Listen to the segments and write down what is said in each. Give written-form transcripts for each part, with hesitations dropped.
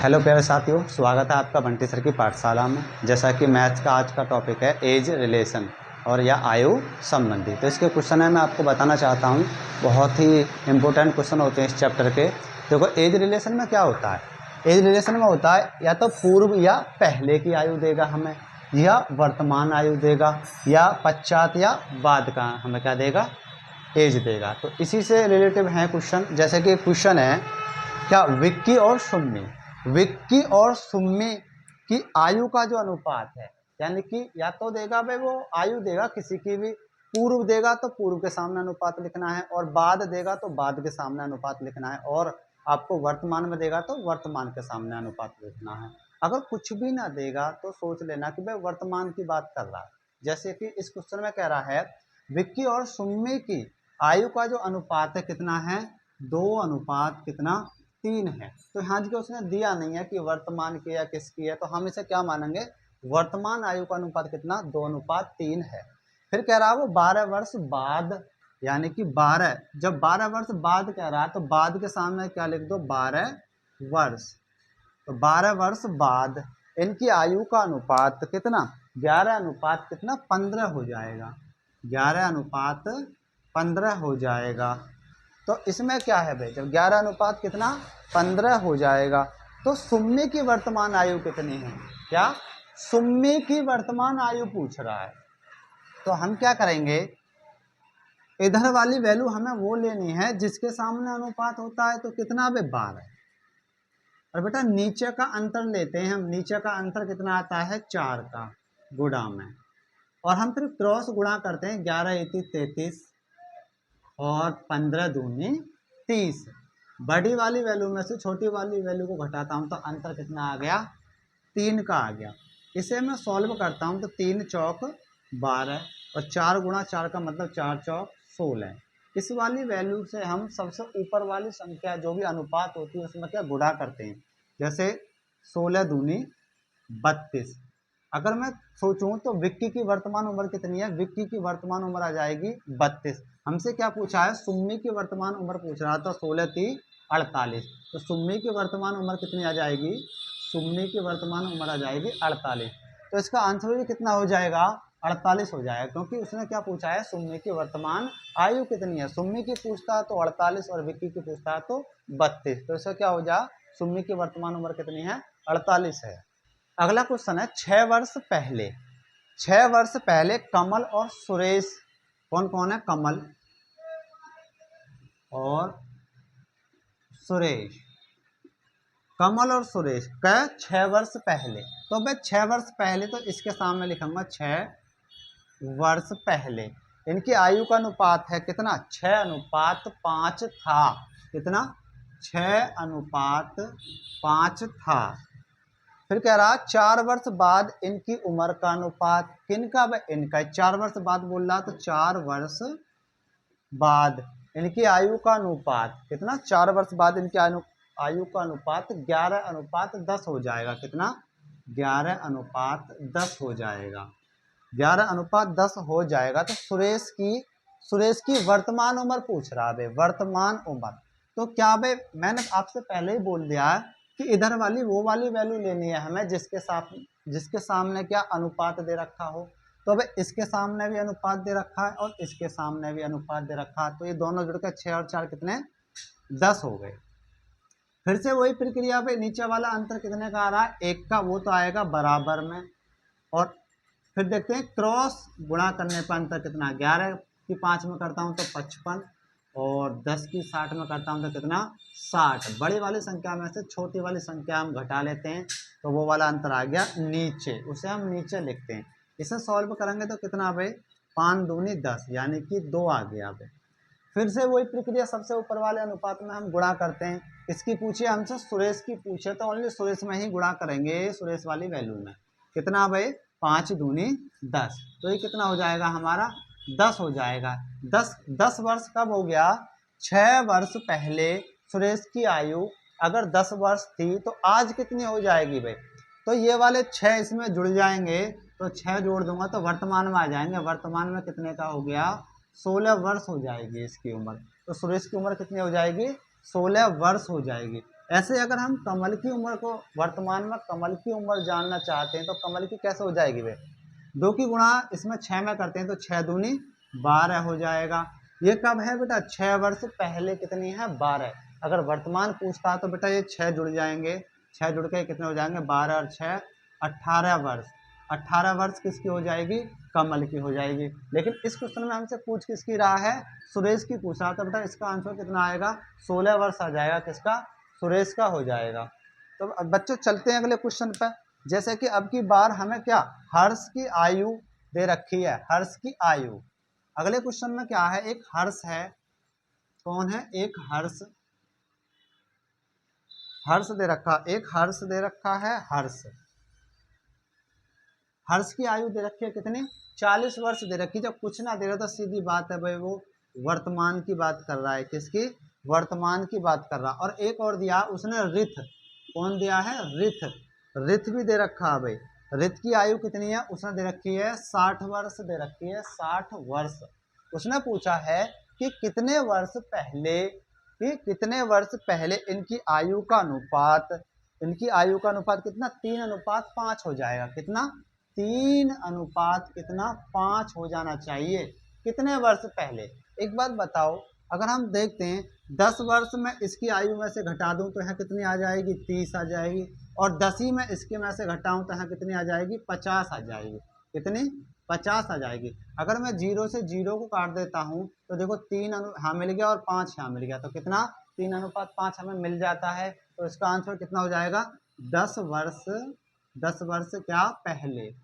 Hello प्यारे साथियों, स्वागत है आपका बंटी सर की पाठशाला में। जैसा कि मैथ्स का आज का टॉपिक है एज रिलेशन और या आयु संबंधी। तो इसके क्वेश्चन है मैं आपको बताना चाहता हूँ, बहुत ही इंपॉर्टेंट क्वेश्चन होते हैं इस चैप्टर के। देखो एज रिलेशन में क्या होता है। एज रिलेशन में होता है या तो पूर्व या पहले की आयु देगा हमें, या वर्तमान आयु देगा, या पश्चात या बाद का हमें क्या देगा, एज देगा। तो इसी से रिलेटिव है क्वेश्चन। जैसे कि क्वेश्चन है क्या विक्की और सुम्मी, विक्की और सुम्मी की आयु का जो अनुपात है, यानी कि या तो देगा भाई वो आयु देगा किसी की भी, पूर्व देगा तो पूर्व के सामने अनुपात लिखना है, और बाद देगा तो बाद के सामने अनुपात लिखना है, और आपको वर्तमान में देगा तो वर्तमान के सामने अनुपात लिखना है। अगर कुछ भी ना देगा तो सोच लेना कि भाई वर्तमान की बात कर रहा है। जैसे कि इस क्वेश्चन में कह रहा है विक्की और सुम्मी की आयु का जो अनुपात है कितना है, 2 अनुपात कितना 3 है। तो यहाँ जो उसने दिया नहीं है कि वर्तमान की या किसकी है, तो हम इसे क्या मानेंगे, वर्तमान आयु का अनुपात कितना 2 अनुपात 3 है। फिर कह रहा है वो 12 वर्ष बाद, यानी कि 12, जब 12 वर्ष बाद कह रहा है तो बाद के सामने क्या लिख दो, 12 वर्ष। तो 12 वर्ष बाद इनकी आयु का अनुपात कितना, 11 अनुपात कितना 15 हो जाएगा, 11 अनुपात 15 हो जाएगा। तो इसमें क्या है भाई, जब 11 अनुपात कितना 15 हो जाएगा तो सुम्मी की वर्तमान आयु कितनी है, क्या सुम्मी की वर्तमान आयु पूछ रहा है। तो हम क्या करेंगे, इधर वाली वैल्यू हमें वो लेनी है जिसके सामने अनुपात होता है, तो कितना भाई 12। और बेटा नीचे का अंतर लेते हैं हम, नीचे का अंतर कितना आता है 4 का गुणा में, और हम फिर क्रॉस गुणा करते हैं, 11 × 33 और 15 दूनी 30। बड़ी वाली वैल्यू में से छोटी वाली वैल्यू को घटाता हूं तो अंतर कितना आ गया, 3 का आ गया। इसे मैं सॉल्व करता हूं तो 3 चौक 12 और 4 गुणा 4 का मतलब 4 चौक 16। इस वाली वैल्यू से हम सबसे ऊपर वाली संख्या जो भी अनुपात होती है उसमें क्या गुणा करते हैं। जैसे 16 दूनी 32। अगर मैं सोचूं तो विक्की की वर्तमान उम्र कितनी है, विक्की की वर्तमान उम्र आ जाएगी 32। हमसे क्या पूछा है, सुम्मी की वर्तमान उम्र पूछ रहा था, 16 3 48। तो सुम्मी की वर्तमान उम्र कितनी आ जाएगी, सुम्मी की वर्तमान उम्र आ जाएगी 48। तो इसका आंसर भी कितना हो जाएगा, 48 हो जाएगा, क्योंकि उसने क्या पूछा है, सुम्मी की वर्तमान आयु कितनी है। सुम्मी की पूछता है तो 48 और विक्की की पूछता है तो 32। तो इसका क्या हो जाए, सुम्मी की वर्तमान उम्र कितनी है, 48 है। अगला क्वेश्चन है 6 वर्ष पहले, 6 वर्ष पहले कमल और सुरेश, कौन कौन है, कमल और सुरेश, कमल और सुरेश का 6 वर्ष पहले। तो भाई 6 वर्ष पहले तो इसके सामने लिखूंगा 6 वर्ष पहले इनकी आयु का अनुपात है कितना, 6 अनुपात 5 था, कितना 6 अनुपात 5 था। फिर कह रहा 4 वर्ष बाद इनकी उम्र का अनुपात, किनका, इनका 4 वर्ष बाद बोल रहा, तो 4 वर्ष बाद इनकी आयु का अनुपात कितना, 4 वर्ष बाद इनकी आयु का अनुपात 11 अनुपात 10 हो जाएगा, कितना 11 अनुपात 10 हो जाएगा, 11 अनुपात 10 हो जाएगा। तो सुरेश की वर्तमान उम्र पूछ रहा है, वर्तमान उम्र। तो क्या भाई मैंने आपसे पहले ही बोल दिया है कि इधर वाली वो वाली वैल्यू लेनी है हमें जिसके सामने क्या अनुपात दे रखा हो। तो भाई इसके सामने भी अनुपात दे रखा है और इसके सामने भी अनुपात दे रखा है, तो ये दोनों जुड़कर 6 और 4 कितने 10 हो गए। फिर से वही प्रक्रिया पे नीचे वाला अंतर कितने का आ रहा है, 1 का, वो तो आएगा बराबर में। और फिर देखते हैं क्रॉस गुणा करने पर अंतर कितना, 11 की 5 में करता हूँ तो 55 और 10 की 60 में करता हूँ तो कितना 60। बड़ी वाली संख्या में से छोटी वाली संख्या हम घटा लेते हैं तो वो वाला अंतर आ गया नीचे, उसे हम नीचे लिखते हैं। इसे सॉल्व करेंगे तो कितना भाई, 5 दूनी 10 यानी कि 2 आ गया भाई। फिर से वही प्रक्रिया सबसे ऊपर वाले अनुपात में हम गुणा करते हैं। इसकी पूछिए हमसे, सुरेश की पूछे तो ओनली सुरेश में ही गुणा करेंगे, सुरेश वाली वैल्यू में। कितना भाई, 5 दूनी 10, तो ये कितना हो जाएगा हमारा 10 हो जाएगा। 10 वर्ष कब हो गया, 6 वर्ष पहले सुरेश की आयु अगर 10 वर्ष थी तो आज कितनी हो जाएगी भाई, तो ये वाले 6 इसमें जुड़ जाएंगे, तो 6 जोड़ दूंगा तो वर्तमान में आ जाएंगे। वर्तमान में कितने का हो गया, 16 वर्ष हो जाएगी इसकी उम्र। तो सुरेश की उम्र कितनी हो जाएगी, 16 वर्ष हो जाएगी। ऐसे अगर हम कमल की उम्र को, वर्तमान में कमल की उम्र जानना चाहते हैं तो कमल की कैसे हो जाएगी वे, 2 की गुणा इसमें 6 में करते हैं तो 6 दूनी 12 हो जाएगा। ये कब है बेटा, 6 वर्ष पहले कितनी है, 12। अगर वर्तमान पूछता है तो बेटा ये 6 जुड़ जाएंगे, 6 जुड़ के कितने हो जाएंगे, 12 और 6 18 वर्ष। 18 वर्ष किसकी हो जाएगी, कमल की हो जाएगी। लेकिन इस क्वेश्चन में हमसे पूछ किसकी रहा है, सुरेश की पूछ रहा था। बेटा इसका आंसर कितना आएगा, 16 वर्ष आ जाएगा, किसका, सुरेश का हो जाएगा। तो अब बच्चों चलते हैं अगले क्वेश्चन पर। जैसे कि अब की बार हमें क्या, हर्ष की आयु दे रखी है, हर्ष की आयु। अगले क्वेश्चन में क्या है, एक हर्ष है, कौन है, एक हर्ष, हर्ष दे रखा, एक हर्ष दे रखा है, हर्ष, हर्ष की आयु दे रखी है कितनी, 40 वर्ष दे रखी। जब कुछ ना दे रहा तो सीधी बात है भाई वो वर्तमान की बात कर रहा है, किसकी, वर्तमान की बात कर रहा। और एक और दिया उसने रिथ, कौन दिया है, रिथ, रिथ भी दे रखा है भाई। रिथ की आयु कितनी है, उसने दे रखी है 60 वर्ष दे रखी है, 60 वर्ष। उसने पूछा है कि कितने वर्ष पहले, कि कितने वर्ष पहले इनकी आयु का अनुपात, इनकी आयु का अनुपात कितना, 3:5 हो जाएगा, कितना, 3:5 कितना, 5 हो जाना चाहिए, कितने वर्ष पहले। एक बात बताओ, अगर हम देखते हैं 10 वर्ष में इसकी आयु में से घटा दूं तो यहाँ कितनी आ जाएगी, 30 आ जाएगी। और 10 ही में इसके में से घटाऊं तो यहाँ कितनी आ जाएगी, 50 आ जाएगी, कितनी, 50 आ जाएगी। अगर मैं 0 से 0 को काट देता हूँ तो देखो 3 हाँ मिल गया और 5 यहाँ मिल गया, तो कितना, 3:5 हमें मिल जाता है। तो इसका आंसर कितना हो जाएगा, 10 वर्ष, 10 वर्ष क्या पहले।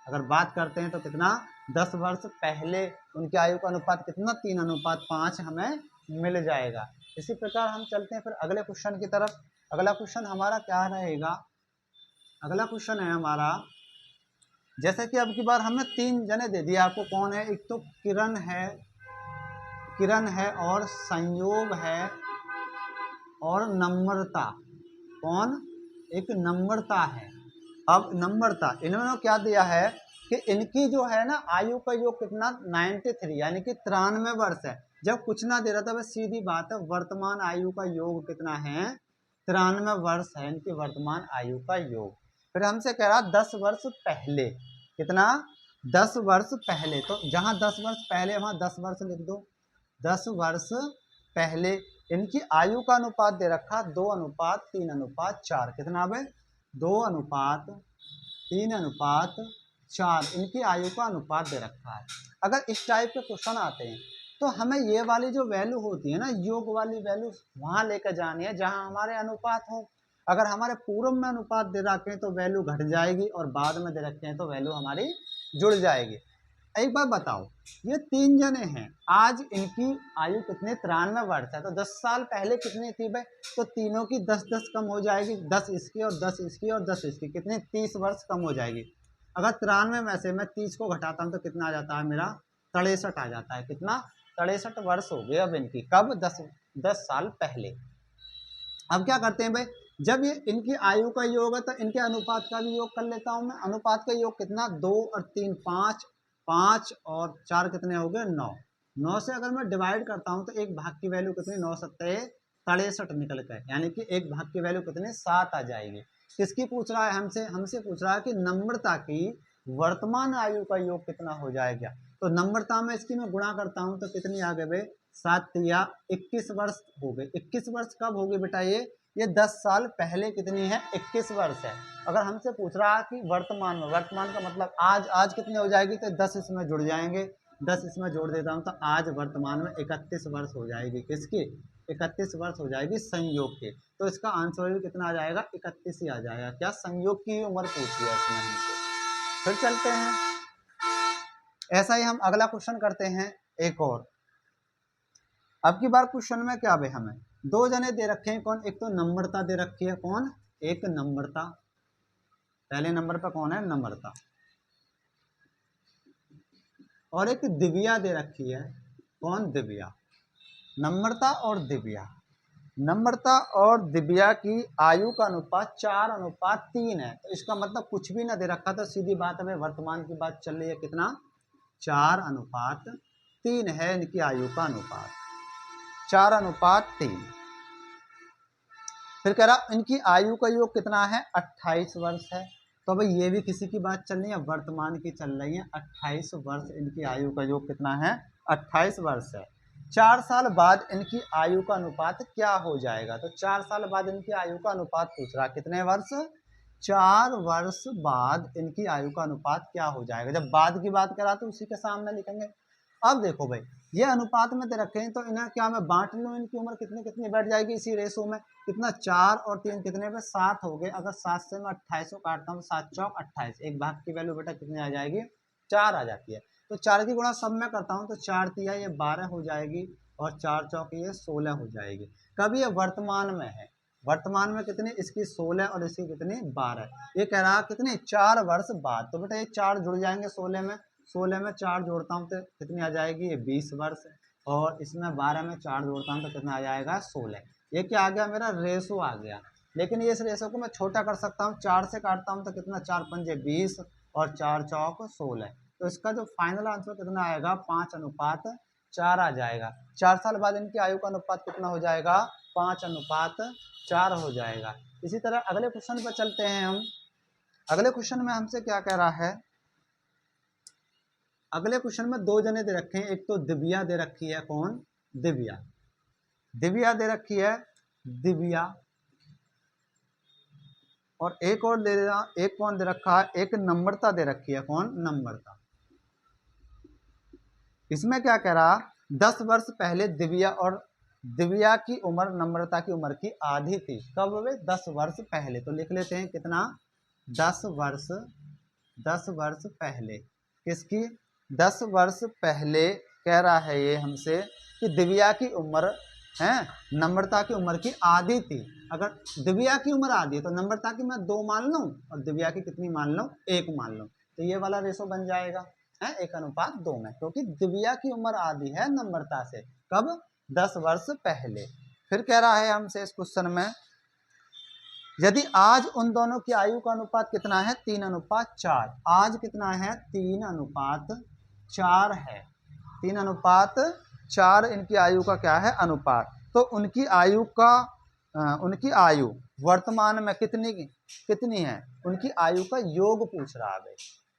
अगर बात करते हैं तो कितना, 10 वर्ष पहले उनकी आयु का अनुपात कितना, 3:5 हमें मिल जाएगा। इसी प्रकार हम चलते हैं फिर अगले क्वेश्चन की तरफ। अगला क्वेश्चन हमारा क्या रहेगा, अगला क्वेश्चन है हमारा, जैसे कि अब की बार हमने 3 जने दे दिया आपको, कौन है, एक तो किरण है, किरण है और संयोग है और नम्रता, कौन, एक नम्रता है। अब नम्रता, इन्होंने क्या दिया है कि इनकी जो है ना आयु का योग कितना, 93 यानी कि 93 वर्ष है। जब कुछ ना दे रहा था, बस सीधी बात है वर्तमान आयु का योग कितना है, 93 वर्ष है इनकी वर्तमान आयु का योग। फिर हमसे कह रहा 10 वर्ष पहले, कितना, 10 वर्ष पहले। तो जहां 10 वर्ष पहले वहां 10 वर्ष लिख दो, 10 वर्ष पहले इनकी आयु का अनुपात दे रखा 2:3:4, कितना है, 2:3:4 इनकी आयु का अनुपात दे रखा है। अगर इस टाइप के क्वेश्चन आते हैं तो हमें ये वाली जो वैल्यू होती है ना, योग वाली वैल्यू वहां लेकर जानी है जहां हमारे अनुपात हो। अगर हमारे पूर्व में अनुपात दे रखे हैं तो वैल्यू घट जाएगी और बाद में दे रखे हैं तो वैल्यू हमारी जुड़ जाएगी। एक बार बताओ, ये 3 जने हैं, आज इनकी आयु कितनी, 93 वर्ष है। तो 10 साल पहले कितनी थी भाई, तो तीनों की 10-10 कम हो जाएगी, 10 इसकी और 10 इसकी और 10 इसकी, कितनी, 30 वर्ष कम हो जाएगी। अगर 93 में से मैं 30 को घटाता हूँ तो कितना आ जाता है मेरा, 63 आ जाता है, कितना, 63 वर्ष हो गए अब इनकी, कब, 10 साल पहले। अब क्या करते हैं भाई, जब ये इनकी आयु का योग है तो इनके अनुपात का भी योग कर लेता हूं मैं। अनुपात का योग कितना, 2 और 3 5, 5 और 4 कितने हो गए, 9। 9 से अगर मैं डिवाइड करता हूं तो एक भाग की वैल्यू कितनी, 9 सत्ते 63 निकल कर, यानी कि एक भाग की वैल्यू कितने, 7 आ जाएगी। किसकी पूछ रहा है, हमसे हमसे पूछ रहा है कि नम्रता की वर्तमान आयु का योग कितना हो जाएगा। तो नम्रता में इसकी मैं गुणा करता हूं तो कितनी आ गए भाई, 7 या 21 वर्ष हो गए। 21 वर्ष कब हो गए बेटा, ये 10 साल पहले कितनी है, 21 वर्ष है। अगर हमसे पूछ रहा है कि वर्तमान में, वर्तमान का मतलब आज, आज कितनी हो जाएगी, तो 10 इसमें जुड़ जाएंगे, 10 इसमें जोड़ देता हूं तो आज वर्तमान में 31 वर्ष हो जाएगी, किसकी, 31 वर्ष हो जाएगी संयोग की। तो इसका आंसर भी कितना आ जाएगा, 31 ही आ जाएगा। क्या, संयोग की उम्र पूछी है इसमें हमसे। फिर चलते हैं, ऐसा ही हम अगला क्वेश्चन करते हैं एक और। अब की बार क्वेश्चन में क्या भाई, हमें 2 जने दे रखे हैं, कौन, एक तो नम्रता दे रखी है, कौन, एक नम्रता, पहले नंबर पर कौन है, नम्रता, और एक दिव्या दे रखी है, कौन, दिव्या। नम्रता और दिव्या, नम्रता और दिव्या की आयु का अनुपात 4:3 है। तो इसका मतलब कुछ भी ना दे रखा तो सीधी बात है, वर्तमान की बात चल रही है, कितना, 4:3 है इनकी आयु का अनुपात, 4:3। फिर कह रहा इनकी आयु का योग कितना है, 28 वर्ष है। तो भाई ये भी किसी की बात चल रही है, वर्तमान की चल रही है। 28 वर्ष इनकी आयु का योग कितना है, 28 वर्ष है। 4 साल बाद इनकी आयु का अनुपात क्या हो जाएगा, तो 4 साल बाद इनकी आयु का अनुपात पूछ रहा, कितने वर्ष, 4 वर्ष बाद इनकी आयु का अनुपात क्या हो जाएगा। जब बाद की बात करा तो उसी के सामने लिखेंगे। अब देखो भाई ये अनुपात में दे रखे हैं, तो इन्हें क्या मैं बांट लूँ, इनकी उम्र कितनी कितनी बैठ जाएगी इसी रेशो में, कितना 4 और 3 कितने पे 7 हो गए। अगर 7 से मैं 28 को काटता हूँ, 7 चौक 28, एक भाग की वैल्यू बेटा कितनी आ जाएगी, 4 आ जाती है। तो 4 की गुणा सब में करता हूँ तो 4 तिया ये 12 हो जाएगी और 4 चौक ये 16 हो जाएगी। कब ये वर्तमान में है, वर्तमान में कितनी, इसकी 16 और इसकी कितनी 12। ये कह रहा कितनी 4 वर्ष बाद, तो बेटा ये 4 जुड़ जाएंगे 16 में, 16 में 4 जोड़ता हूँ तो कितनी आ जाएगी, ये 20 वर्ष। और इसमें 12 में 4 जोड़ता हूँ तो कितना आ जाएगा, 16। ये क्या आ गया, मेरा रेशो आ गया। लेकिन ये इस रेशो को मैं छोटा कर सकता हूँ, 4 से काटता हूँ तो कितना, 4 पंजे 20 और 4 चौक 16। तो इसका जो फाइनल आंसर कितना आएगा, 5:4 आ जाएगा। 4 साल बाद इनकी आयु का अनुपात कितना हो जाएगा, 5:4 हो जाएगा। इसी तरह अगले क्वेश्चन पर चलते हैं हम। अगले क्वेश्चन में हमसे क्या कह रहा है, अगले क्वेश्चन में 2 जने दे रखे हैं, एक तो दिव्या दे रखी है, कौन, दिव्या, दिव्या दे रखी है, दिव्या, और एक और दे रहा, एक कौन दे रखा है, एक नम्रता दे रखी है, कौन, नम्रता। इसमें क्या कह रहा, 10 वर्ष पहले दिव्या की उम्र नम्रता की उम्र की आधी थी। कब वे, 10 वर्ष पहले। तो लिख लेते हैं कितना, 10 वर्ष पहले, किसकी, 10 वर्ष पहले कह रहा है ये हमसे कि दिव्या की उम्र है नम्रता की उम्र की आधी थी। अगर दिव्या की उम्र आधी है तो नम्रता की मैं 2 मान लूं और दिव्या की कितनी मान लूं, 1 मान लूं, तो ये वाला रेशो बन जाएगा है 1:2 में, क्योंकि दिव्या की उम्र आधी है नम्रता से। कब, 10 वर्ष पहले। फिर कह रहा है हमसे इस क्वेश्चन में, यदि आज उन दोनों की आयु का अनुपात कितना है, 3:4। आज कितना है, 3:4 है, 3:4 इनकी आयु का क्या है, अनुपात। तो उनकी आयु का उनकी आयु वर्तमान में कितनी है, उनकी आयु का योग पूछ रहा है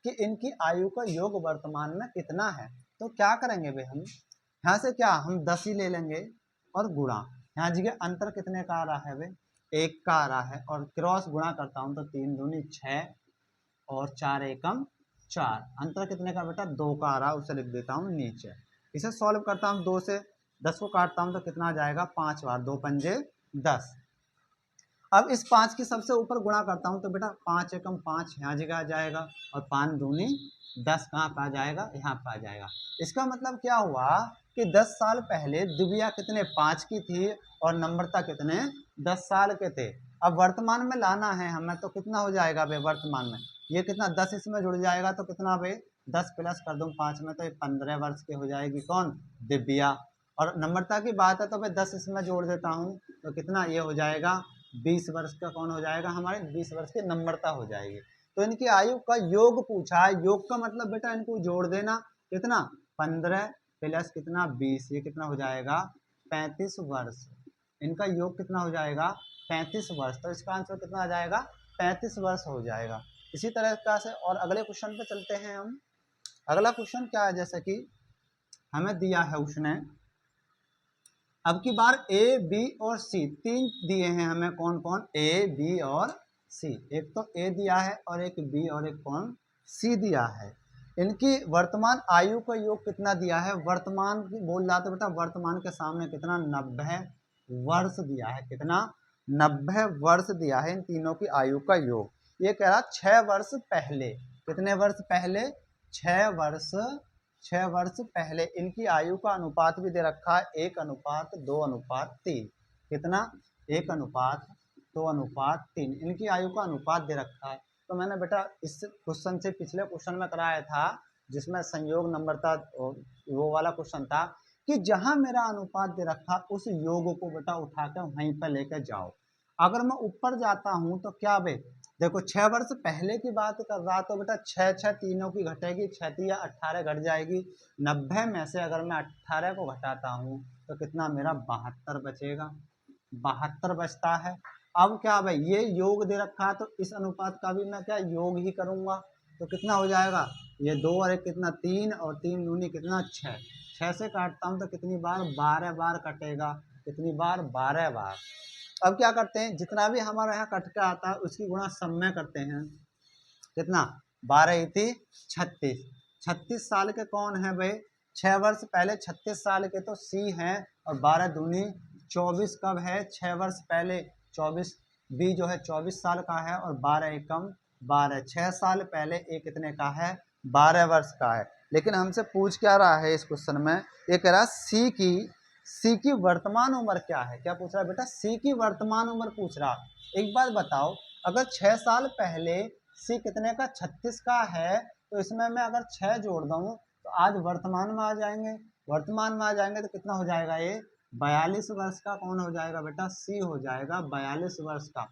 कि इनकी आयु का योग वर्तमान में कितना है। तो क्या करेंगे भाई, हम यहाँ से क्या, हम 10 ही ले लेंगे और गुणा, यहाँ जगह अंतर कितने का आ रहा है भाई, 1 का आ रहा है, और क्रॉस गुणा करता हूँ तो 3 दूनी 6 और 4 एकम 4, अंतर कितने का बेटा, 2 का आ रहा है, उसे लिख देता हूँ नीचे। इसे सॉल्व करता हूँ, 2 से 10 को काटता हूँ तो कितना आ जाएगा, 5 बार 2 पंजे 10। अब इस 5 की सबसे ऊपर गुणा करता हूँ तो बेटा 5 एकम 5 यहाँ जगह आ जाएगा, और 5 दूनी 10 कहाँ पर आ जाएगा, यहाँ पर आ जाएगा। इसका मतलब क्या हुआ कि 10 साल पहले दिव्या कितने 5 की थी और नम्रता कितने 10 साल के थे। अब वर्तमान में लाना है हमें, तो कितना हो जाएगा भाई वर्तमान में, ये कितना 10 इसमें जुड़ जाएगा तो कितना भाई 10 प्लस कर दूँ 5 में तो ये 15 वर्ष की हो जाएगी, कौन, दिव्या। और नम्रता की बात है तो भाई 10 इसमें जोड़ देता हूँ तो कितना ये हो जाएगा 20 वर्ष का, कौन हो जाएगा, हमारे 20 वर्ष की नम्रता हो जाएगी। तो इनकी आयु का योग पूछा है, योग का मतलब बेटा इनको जोड़ देना, कितना 15 प्लस कितना 20, ये कितना हो जाएगा 35 वर्ष। इनका योग कितना हो जाएगा 35 वर्ष, तो इसका आंसर कितना आ जाएगा 35 वर्ष हो जाएगा। इसी तरह का से और अगले क्वेश्चन पे चलते हैं हम। अगला क्वेश्चन क्या है, जैसे कि हमें दिया है उसने, अब की बार ए बी और सी 3 दिए हैं हमें, कौन कौन, ए बी और सी। एक तो ए दिया है और एक बी और एक कौन, सी दिया है। इनकी वर्तमान आयु का योग कितना दिया है, वर्तमान की बोल रहा था बेटा, वर्तमान के सामने कितना 90 वर्ष दिया है, कितना 90 वर्ष दिया है इन तीनों की आयु का योग। ये कह रहा 6 वर्ष पहले, कितने वर्ष पहले, 6 वर्ष पहले इनकी आयु का अनुपात भी दे रखा है 1:2:3, कितना 1:2:3 इनकी आयु का अनुपात दे रखा है। तो मैंने बेटा इस क्वेश्चन से पिछले क्वेश्चन में कराया था, जिसमें संयोग नम्रता वो वाला क्वेश्चन था कि जहां मेरा अनुपात दे रखा उस योग को बेटा उठाकर वहीं पर लेकर जाओ। अगर मैं ऊपर जाता हूं तो क्या बे, देखो 6 वर्ष पहले की बात कर रहा तो बेटा 6 तीनों की घटेगी, 6 या 18 घट जाएगी। 90 में से अगर मैं 18 को घटाता हूँ तो कितना मेरा 72 बचेगा, 72 बचता है। अब क्या भाई, ये योग दे रखा है तो इस अनुपात का भी मैं क्या योग ही करूंगा, तो कितना हो जाएगा, ये 2 और 1 कितना 3, और 3 दूनी कितना 6, 6 से काटता हूँ तो कितनी बार, 12 बार कटेगा, कितनी बार, 12 बार। अब क्या करते हैं, जितना भी हमारे यहाँ कट के आता है उसकी गुणा सब में करते हैं, कितना, 12 थी 36, 36 साल के कौन है भाई, 6 वर्ष पहले 36 साल के तो सी हैं, और 12 दूनी 24 कब है, 6 वर्ष पहले 24, बी जो है 24 साल का है, और 12 एकम 12, 6 साल पहले ए कितने का है, 12 वर्ष का है। लेकिन हमसे पूछ क्या रहा है इस क्वेश्चन में, ये कह रहा सी की वर्तमान उम्र क्या है, क्या पूछ रहा है बेटा, सी की वर्तमान उम्र पूछ रहा। एक बात बताओ, अगर 6 साल पहले सी कितने का, 36 का है, तो इसमें मैं अगर 6 जोड़ दूँ तो आज वर्तमान में आ जाएंगे, वर्तमान में आ जाएंगे तो कितना हो जाएगा, ये 42 वर्ष का कौन हो जाएगा बेटा, सी हो जाएगा 42 वर्ष का।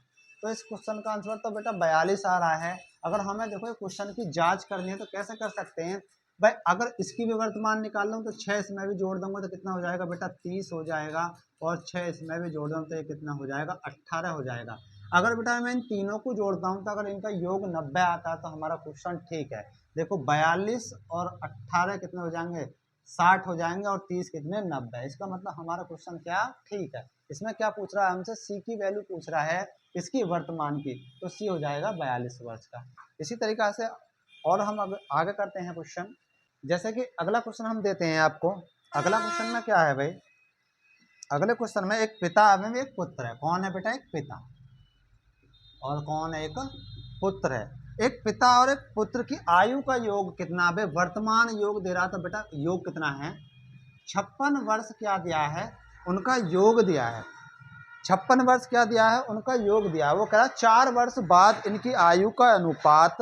तो इस क्वेश्चन का आंसर तो बेटा 42 आ रहा है। अगर हमें देखो क्वेश्चन की जांच करनी है तो कैसे कर सकते हैं भाई, अगर इसकी भी वर्तमान निकाल लूँ तो 6 इसमें भी जोड़ दूंगा तो कितना हो जाएगा बेटा, 30 हो जाएगा, और 6 इसमें भी जोड़ दूँ तो ये कितना हो जाएगा, 18 हो जाएगा। अगर बेटा मैं इन तीनों को जोड़ता हूँ तो अगर इनका योग 90 आता है तो हमारा क्वेश्चन ठीक है। देखो 42 और 18 कितने हो जाएंगे, 60 हो जाएंगे, और 30 कितने, 90। इसका मतलब हमारा क्वेश्चन क्या ठीक है। इसमें क्या पूछ रहा है हमसे, सी की वैल्यू पूछ रहा है, इसकी वर्तमान की, तो सी हो जाएगा 42 वर्ष का। इसी तरीका से और हम आगे करते हैं क्वेश्चन। जैसे कि अगला क्वेश्चन हम देते हैं आपको। अगला क्वेश्चन में क्या है भाई, अगले क्वेश्चन में एक पिता एवं एक पुत्र है। कौन है बेटा, एक पिता और कौन है, एक पुत्र है। एक पिता और एक पुत्र की आयु का योग कितना है, वर्तमान योग दे रहा था बेटा, योग कितना है, 56 वर्ष क्या दिया है, उनका योग दिया है, 56 वर्ष क्या दिया है, उनका योग दिया है। वो कह रहा है 4 वर्ष बाद इनकी आयु का अनुपात,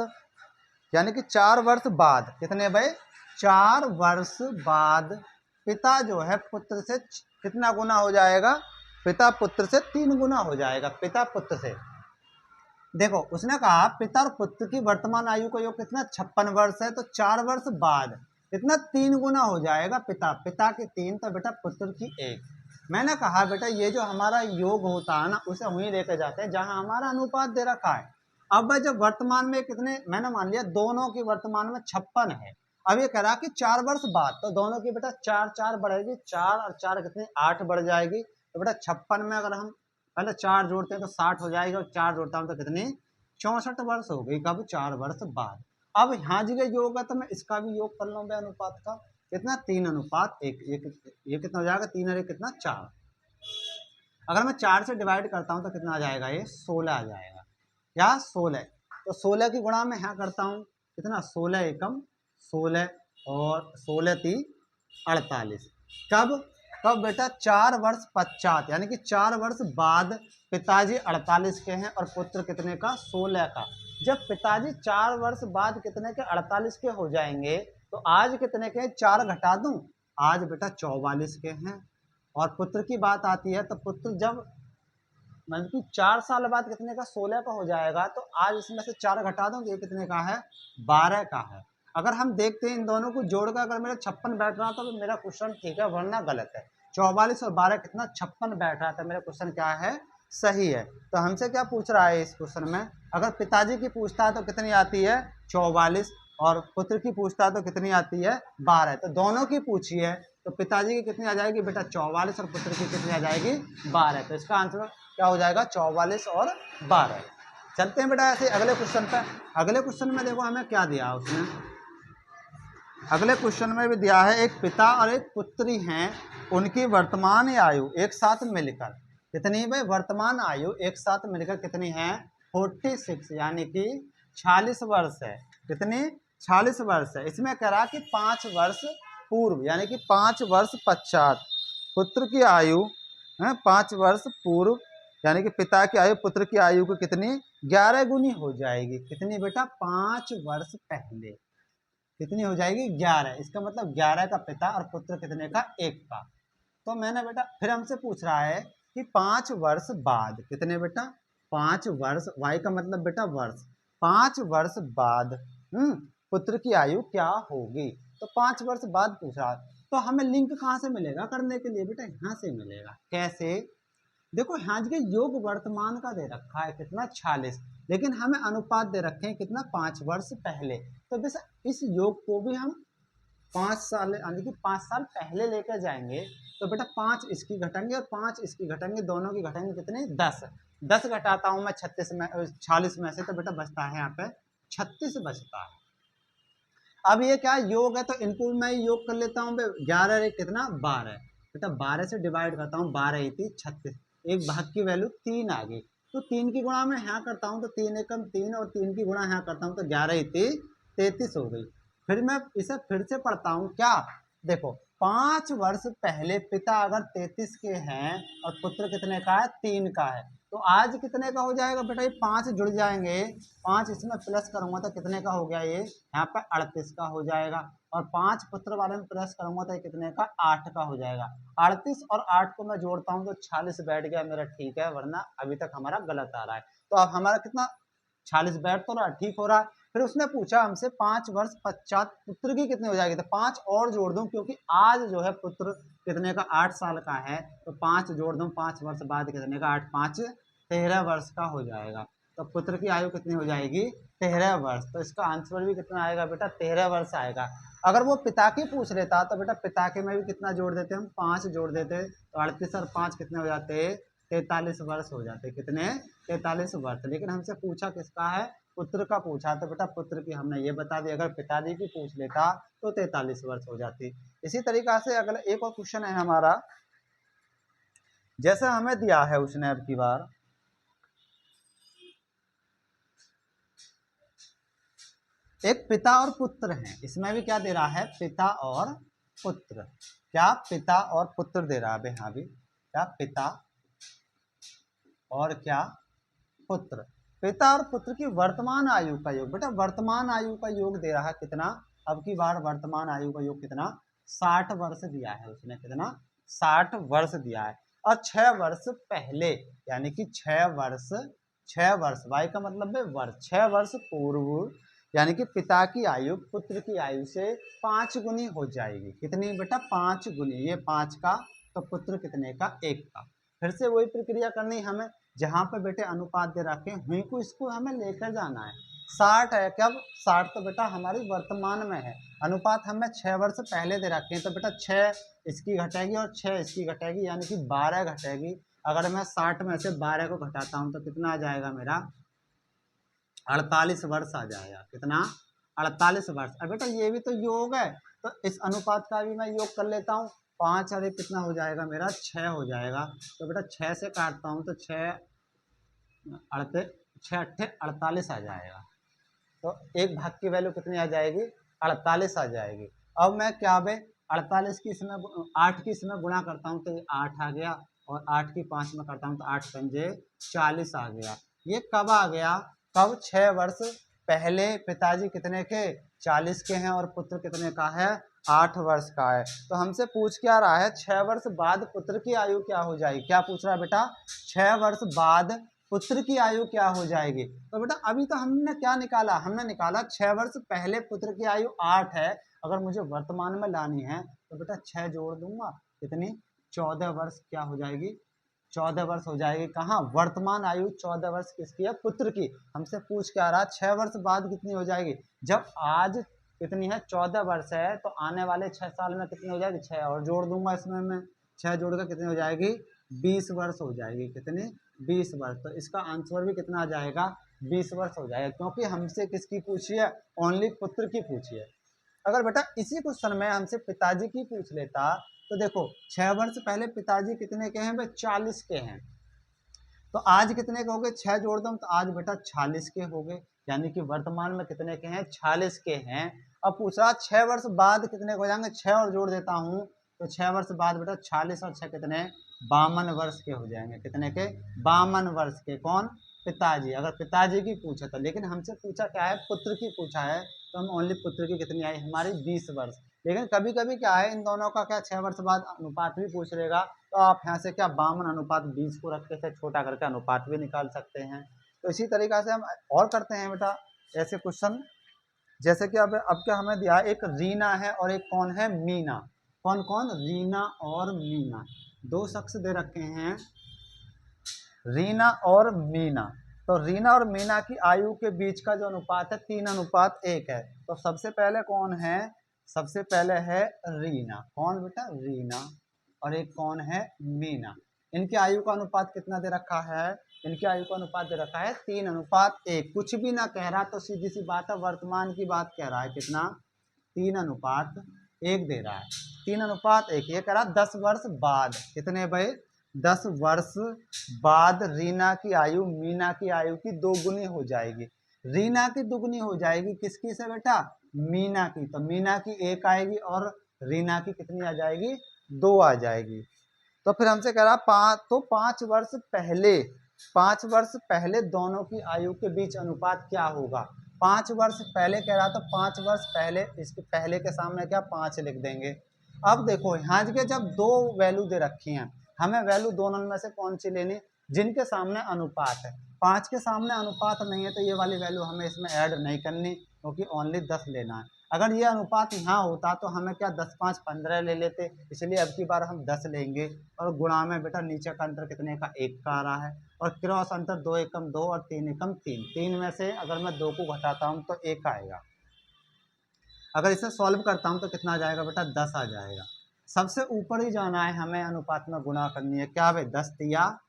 यानी कि 4 वर्ष बाद कितने भाई, 4 वर्ष बाद पिता जो है पुत्र से कितना गुना हो जाएगा, पिता पुत्र से 3 गुना हो जाएगा, पिता पुत्र से। देखो उसने कहा पिता और पुत्र की वर्तमान आयु का योग कितना, 56 वर्ष है, तो 4 वर्ष बाद कितना, 3 गुना हो जाएगा, पिता की 3 तो बेटा पुत्र की 1। मैंने कहा बेटा ये जो हमारा योग होता है ना, उसे वहीं लेके जाते हैं जहां हमारा अनुपात दे रखा है। अब भाई जब वर्तमान में कितने, मैंने मान लिया दोनों की वर्तमान में 56 है, अब ये कह रहा कि 4 वर्ष बाद, तो दोनों की बेटा 4 4 बढ़ेगी, 4 और 4 कितने, 8 बढ़ जाएगी। तो बेटा 56 में अगर हम पहले 4 जोड़ते हैं तो 60 हो जाएगा, और 4 जोड़ता हूँ तो कितनी, 64 वर्ष हो गई, कब, 4 वर्ष बाद। अब यहाँ जगह योग है तो मैं इसका भी योग कर लूँ अनुपात का, कितना, 3:1, ये कितना हो जाएगा, 3 और 1 कितना, 4। अगर मैं 4 से डिवाइड करता हूँ तो कितना आ जाएगा, ये 16 आ जाएगा, या 16। तो 16 की गुणा में यहाँ करता हूँ, कितना, 16 एकम 16, और 16 3 48। कब कब बेटा, 4 वर्ष पश्चात, यानी कि 4 वर्ष बाद पिताजी 48 के हैं और पुत्र कितने का, 16 का। जब पिताजी 4 वर्ष बाद कितने के, 48 के हो जाएंगे, तो आज कितने के, 4 घटा दूं, आज बेटा 44 के हैं। और पुत्र की बात आती है तो पुत्र जब मतलब कि 4 साल बाद कितने का, 16 का हो जाएगा, तो आज इसमें से 4 घटा दूं, ये कितने का है, 12 का है। अगर हम देखते हैं इन दोनों को जोड़कर, अगर मेरा 56 बैठ रहा था तो मेरा क्वेश्चन ठीक है, वरना गलत है। 44 और 12 कितना, 56 बैठ रहा था, मेरा क्वेश्चन क्या है, सही है। तो हमसे क्या पूछ रहा है इस क्वेश्चन में, अगर पिताजी की पूछता है तो कितनी आती है, 44, और पुत्र की पूछता है तो कितनी आती है, 12। तो दोनों की पूछी है, तो पिताजी की कितनी आ जाएगी बेटा, 44, और पुत्र की कितनी आ जाएगी, 12। तो इसका आंसर क्या हो जाएगा, 44 और 12। चलते हैं बेटा ऐसे अगले क्वेश्चन पर। अगले क्वेश्चन में देखो हमें क्या दिया उसने, अगले क्वेश्चन में भी दिया है, एक पिता और एक पुत्री हैं, उनकी वर्तमान आयु एक साथ मिलकर कितनी भाई, वर्तमान आयु एक साथ मिलकर कितनी है, 46, यानी कि 46 वर्ष है। कितनी, 46 वर्ष है। इसमें कह रहा कि 5 वर्ष पूर्व, यानी कि 5 वर्ष पश्चात पुत्र की आयु है, 5 वर्ष पूर्व, यानी कि पिता की आयु पुत्र की आयु को कितनी, 11 गुनी हो जाएगी। कितनी बेटा, 5 वर्ष पहले कितनी हो जाएगी, 11। इसका मतलब 11 का पिता और पुत्र कितने का, 1 का। तो मैंने बेटा फिर हमसे पूछ रहा है कि 5 वर्ष बाद कितने बेटा, 5 वर्ष, वाई का मतलब बेटा वर्ष, 5 वर्ष बाद पुत्र की आयु क्या होगी। तो 5 वर्ष बाद पूछ रहा है, तो हमें लिंक कहाँ से मिलेगा करने के लिए बेटा, यहाँ से मिलेगा। कैसे, देखो यहाँ के योग वर्तमान का दे रखा है कितना 46, लेकिन हमें अनुपात दे रखे हैं कितना 5 वर्ष पहले। तो वैसे इस योग को भी हम 5 साल यानी कि 5 साल पहले लेकर जाएंगे। तो बेटा 5 इसकी घटाएंगे और 5 इसकी घटाएंगे, दोनों की घटाएंगे कितने 10। 10 घटाता हूँ मैं 36 में 46 में से, तो बेटा बचता है यहाँ पे 36 बचता है। अब ये क्या योग है, तो इनको मैं योग कर लेता हूँ। 11 एक कितना 12, बेटा 12 से डिवाइड करता हूँ, 12 थी 36, एक भाग की वैल्यू 3 आ गई। तो 3 की गुणा मैं यहाँ करता हूँ, तो 3 एकम 3 और 3 की गुणा यहाँ करता हूँ, तो 11 थी 33 हो गई। फिर मैं इसे फिर से पढ़ता हूँ क्या, देखो 5 वर्ष पहले पिता अगर 33 के हैं और पुत्र कितने का है 3 का है, तो आज कितने का हो जाएगा बेटा, ये 5 जुड़ जाएंगे, 5 इसमें प्लस करूंगा तो कितने का हो गया, ये यहाँ पर 38 का हो जाएगा। और 5 पुत्र वाले में प्लस करूंगा तो कितने का 8 का हो जाएगा। 38 और 8 को मैं जोड़ता हूँ तो 46 बैठ गया मेरा, ठीक है, वरना अभी तक हमारा गलत आ रहा है। तो अब हमारा कितना 46 बैठ तो रहा, ठीक हो रहा है। फिर उसने पूछा हमसे 5 वर्ष पश्चात पुत्र की कितनी हो जाएगी, तो 5 और जोड़ दूं, क्योंकि आज जो है पुत्र कितने का 8 साल का है, तो 5 जोड़ दूं, 5 वर्ष बाद कितने का 8 5 13 वर्ष का हो जाएगा। तो पुत्र की आयु कितनी हो जाएगी 13 वर्ष। तो इसका आंसर भी कितना आएगा बेटा 13 वर्ष आएगा। अगर वो पिता की पूछ लेता तो बेटा पिता के में भी कितना जोड़ देते, हम 5 जोड़ देते, तो 38 और 5 कितने हो जाते 43 वर्ष हो जाते, कितने 43 वर्ष। लेकिन हमसे पूछा किसका है, पुत्र का पूछा, तो बेटा पुत्र की हमने ये बता दी। अगर पिताजी की पूछ लेता तो 43 वर्ष हो जाती। इसी तरीका से अगला एक और क्वेश्चन है हमारा, जैसे हमें दिया है उसने अब की बार, एक पिता और पुत्र हैं, इसमें भी क्या दे रहा है पिता और पुत्र, क्या पिता और पुत्र दे रहा है, हाँ भी क्या पिता और क्या पुत्र। पिता और पुत्र की वर्तमान आयु का योग, बेटा वर्तमान आयु का योग दे रहा है कितना, अब की बार वर्तमान आयु का योग कितना 60 वर्ष दिया है उसने, कितना 60 वर्ष दिया है। और 6 वर्ष पहले यानी कि 6 वर्ष वाई का मतलब है वर्ष, 6 वर्ष पूर्व यानी कि पिता की आयु पुत्र की आयु से 5 गुनी हो जाएगी। कितनी बेटा 5 गुनी, ये 5 का तो पुत्र कितने का 1 का। फिर से वही प्रक्रिया करनी हमें, जहाँ पे बेटे अनुपात दे रखे हुई को इसको हमें लेकर जाना है। 60 है, कब 60 तो बेटा हमारी वर्तमान में है, अनुपात हमें 6 वर्ष पहले दे रखे हैं, तो बेटा 6 इसकी घटेगी और 6 इसकी घटेगी, यानी कि 12 घटेगी। अगर मैं 60 में से 12 को घटाता हूँ तो कितना आ जाएगा मेरा 48 वर्ष आ जाएगा, कितना 48 वर्ष। अब बेटा ये भी तो योग है, तो इस अनुपात का भी मैं योग कर लेता हूँ, 5 और 1 कितना हो जाएगा मेरा 6 हो जाएगा। तो बेटा 6 से काटता हूँ तो 6 अट्ठे 48 आ जाएगा, तो एक भाग की वैल्यू कितनी आ जाएगी 48 आ जाएगी। अब मैं क्या बे 48 की इसमें 8 की इसमें गुणा करता हूँ तो 8 आ गया, और 8 की 5 में करता हूँ तो 8 पंजे 40 आ गया। ये कब आ गया, कब 6 वर्ष पहले पिताजी कितने के 40 के हैं और पुत्र कितने का है 8 वर्ष का है। तो हमसे पूछ क्या रहा है 6 वर्ष बाद पुत्र की आयु क्या हो जाएगी, क्या पूछ रहा है बेटा 6 वर्ष बाद पुत्र की आयु क्या हो जाएगी। तो बेटा अभी तो हमने क्या निकाला, हमने निकाला 6 वर्ष पहले पुत्र की आयु 8 है, अगर मुझे वर्तमान में लानी है तो बेटा 6 जोड़ दूंगा, कितनी 14 वर्ष क्या हो जाएगी 14 वर्ष हो जाएगी। कहाँ वर्तमान आयु 14 वर्ष किसकी है पुत्र की। हमसे पूछ क्या रहा 6 वर्ष बाद कितनी हो जाएगी, जब आज कितनी है 14 वर्ष है तो आने वाले 6 साल में कितनी हो जाएगी 6 और जोड़ दूंगा इसमें मैं, 6 जोड़कर कितनी हो जाएगी 20 वर्ष हो जाएगी, कितनी 20 वर्ष। तो इसका आंसर भी कितना आ जाएगा 20 वर्ष हो जाएगा, क्योंकि हमसे किसकी पूछी है ओनली पुत्र की पूछी है। अगर बेटा इसी क्वेश्चन में हमसे पिताजी की पूछ लेता तो देखो 6 वर्ष पहले पिताजी कितने के हैं भाई 40 के हैं, तो आज कितने के हो गए 6 जोड़ दो तो आज बेटा 46 के हो गए, यानी कि वर्तमान में कितने के हैं 46 के हैं। अब पूछ रहा 6 वर्ष बाद कितने हो जाएंगे, 6 और जोड़ देता हूँ तो 6 वर्ष बाद बेटा 46 और 6 कितने 52 वर्ष के हो जाएंगे, कितने के 52 वर्ष के। कौन पिताजी, अगर पिताजी की पूछा तो, लेकिन हमसे पूछा क्या है पुत्र की पूछा है, तो हम ओनली पुत्र की कितनी आई हमारी 20 वर्ष। लेकिन कभी कभी क्या है इन दोनों का क्या 6 वर्ष बाद अनुपात भी पूछ लेगा, तो आप यहाँ से क्या 52 अनुपात 20 को रख के से छोटा करके अनुपात भी निकाल सकते हैं। तो इसी तरीका से हम और करते हैं बेटा ऐसे क्वेश्चन, जैसे कि अब क्या हमें दिया एक रीना है और एक कौन है मीना। कौन कौन रीना और मीना, दो शख्स दे रखे हैं, रीना और मीना। तो रीना और मीना की आयु के बीच का जो अनुपात है 3:1 है। तो सबसे पहले कौन है? सबसे पहले है रीना। कौन बेटा? रीना। और एक कौन है? मीना। इनकी आयु का अनुपात कितना दे रखा है? इनकी आयु का अनुपात दे रखा है 3:1। कुछ भी ना कह रहा तो सीधी सी बात है, वर्तमान की बात कह रहा है। कितना? 3:1 दे रहा है। 3:1 ये कह रहा 10 वर्ष बाद। कितने भाई? 10 वर्ष बाद रीना की आयु मीना की आयु की दोगुनी हो जाएगी। रीना की दुगनी हो जाएगी किसकी से बेटा? मीना की। तो मीना की 1 आएगी और रीना की कितनी आ जाएगी? 2 आ जाएगी। तो फिर हमसे कह रहा 5 वर्ष पहले दोनों की आयु के बीच अनुपात क्या होगा? 5 वर्ष पहले कह रहा तो 5 वर्ष पहले, इसके पहले के सामने क्या 5 लिख देंगे। अब देखो यहाँ के जब 2 वैल्यू दे रखी हैं, हमें वैल्यू दोनों में से कौन सी लेनी? जिनके सामने अनुपात है। 5 के सामने अनुपात नहीं है तो ये वाली वैल्यू हमें इसमें ऐड नहीं करनी, क्योंकि ओनली 10 लेना है। अगर ये अनुपात यहाँ होता तो हमें क्या 10 5 15 ले लेते, इसलिए अब की बार हम 10 लेंगे। और गुणा में बेटा नीचे का अंतर कितने का? 1 का आ रहा है। और क्रॉस अंतर 2 एकम 2 और 3 एकम 3। 3 में से अगर मैं 2 को घटाता हूँ तो 1 आएगा। अगर इसे सॉल्व करता हूँ तो कितना आ जाएगा बेटा? 10 आ जाएगा। सबसे ऊपर ही जाना है हमें, अनुपात में गुणा करनी है। क्या भाई? 10 तिया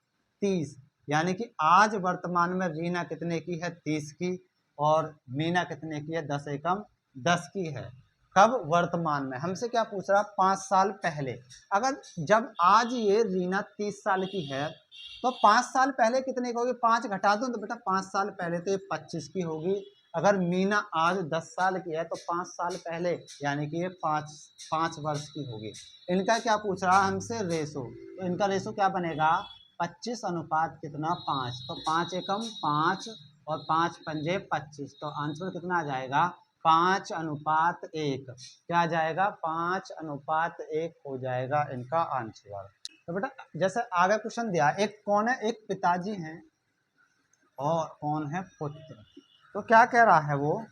30। यानी कि आज वर्तमान में रीना कितने की है? 30 की। और मीना कितने की है? 10 एकम 10 की है। कब? वर्तमान में। हमसे क्या पूछ रहा? 5 साल पहले। अगर जब आज ये रीना 30 साल की है तो 5 साल पहले कितने की होगी? 5 घटा दो तो बेटा 5 साल पहले तो ये 25 की होगी। अगर मीना आज 10 साल की है तो 5 साल पहले यानी कि ये 5 वर्ष की होगी। इनका क्या पूछ रहा है हमसे? रेशो। तो इनका रेशो क्या बनेगा? 25 अनुपात कितना? 5। तो 5 एकम 5 और 5 पंजे 25। तो आंसर कितना आ जाएगा? 5:1। क्या आ जाएगा? 5:1 हो जाएगा इनका आंसर। तो बेटा जैसे आगे क्वेश्चन दिया, एक कौन है? एक पिताजी हैं और कौन है? पुत्र। तो क्या कह रहा है वो?